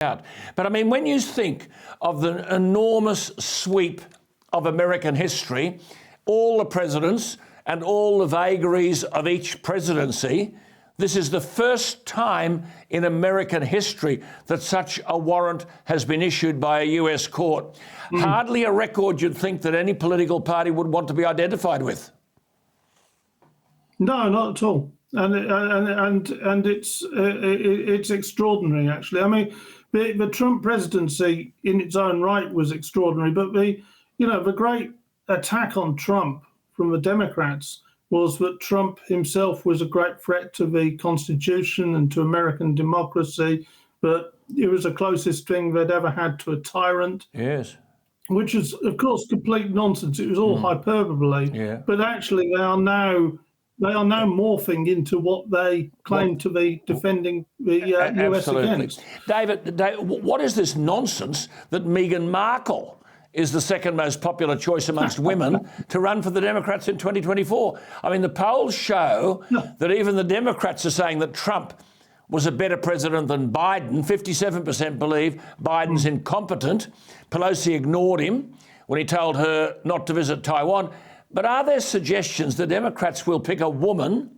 out. But I mean, when you think of the enormous sweep of American history, all the presidents and all the vagaries of each presidency, this is the first time in American history that such a warrant has been issued by a US court. Hardly a record you'd think that any political party would want to be identified with. No, not at all. And it's extraordinary, actually. I mean, the Trump presidency in its own right was extraordinary, but the great attack on Trump from the Democrats was that Trump himself was a great threat to the Constitution and to American democracy, but it was the closest thing they'd ever had to a tyrant. Yes. Which is, of course, complete nonsense. It was all hyperbole. Yeah. But actually, they are now morphing into what they claim to be defending the US against. David, what is this nonsense that Meghan Markle is the second most popular choice amongst women to run for the Democrats in 2024? I mean, the polls show that even the Democrats are saying that Trump was a better president than Biden. 57% believe Biden's incompetent. Pelosi ignored him when he told her not to visit Taiwan. But are there suggestions the Democrats will pick a woman?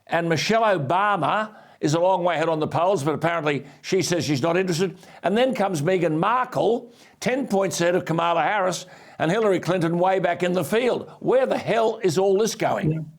And Michelle Obama is a long way ahead on the polls, but apparently she says she's not interested. And then comes Meghan Markle, 10 points ahead of Kamala Harris, and Hillary Clinton way back in the field. Where the hell is all this going?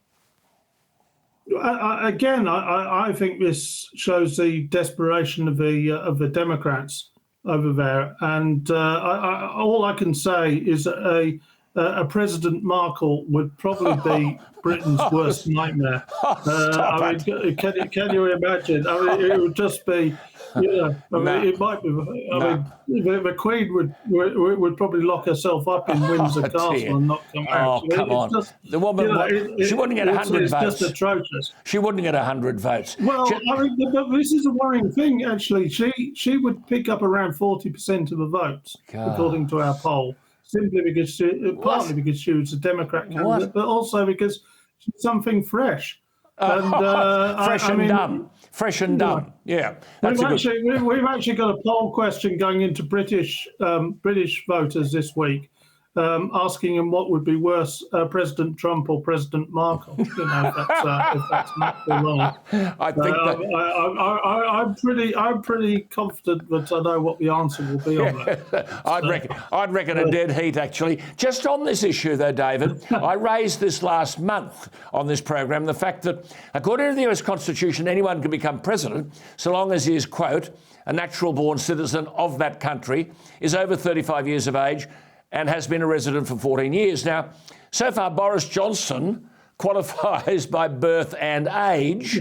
I think this shows the desperation of the Democrats over there. And all I can say is that a President Markle would probably be Britain's worst nightmare. Can you imagine? I mean, it would just be, it might be. The Queen would probably lock herself up in Windsor Castle and not come out. Oh, come on. The woman, she wouldn't get 100 votes. It's just atrocious. She wouldn't get 100 votes. Well, but this is a worrying thing, actually. She would pick up around 40% of the votes, according to our poll. Simply because partly because she was a Democrat candidate, but also because she's something fresh. Fresh and dumb. Yeah. We've actually got a poll question going into British voters this week, asking them what would be worse, President Trump or President Markle. If that's not wrong. I think I'm pretty confident that I know what the answer will be on that. I'd reckon a dead heat, actually. Just on this issue, though, David, I raised this last month on this program, the fact that according to the US Constitution, anyone can become president so long as he is, quote, a natural-born citizen of that country, is over 35 years of age, and has been a resident for 14 years. Now, so far, Boris Johnson qualifies by birth and age,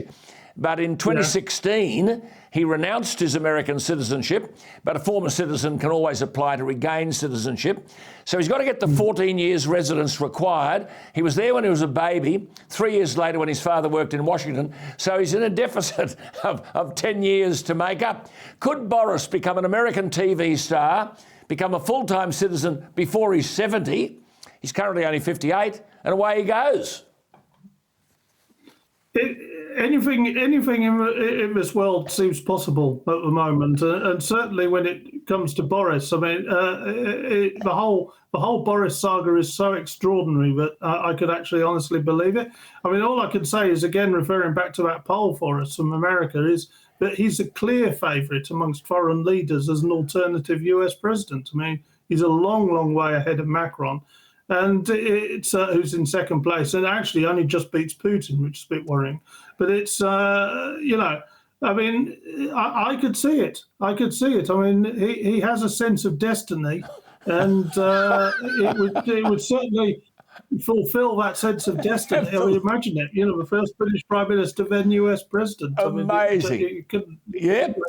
but in 2016, he renounced his American citizenship, but a former citizen can always apply to regain citizenship. So he's got to get the 14 years residence required. He was there when he was a baby, 3 years later when his father worked in Washington, so he's in a deficit of 10 years to make up. Could Boris become an American TV star, become a full-time citizen before he's 70? He's currently only 58, and away he goes. Anything in this world seems possible at the moment, and certainly when it comes to Boris. I mean, the whole Boris saga is so extraordinary that I could actually honestly believe it. I mean, all I can say is, again, referring back to that poll for us from America, is that he's a clear favourite amongst foreign leaders as an alternative US president. I mean, he's a long, long way ahead of Macron, and it's who's in second place, and actually only just beats Putin, which is a bit worrying. But it's, I mean, I could see it. I mean, he has a sense of destiny, and it would certainly fulfill that sense of destiny. I mean, imagine it, the first British Prime Minister, then US President. Amazing. I mean,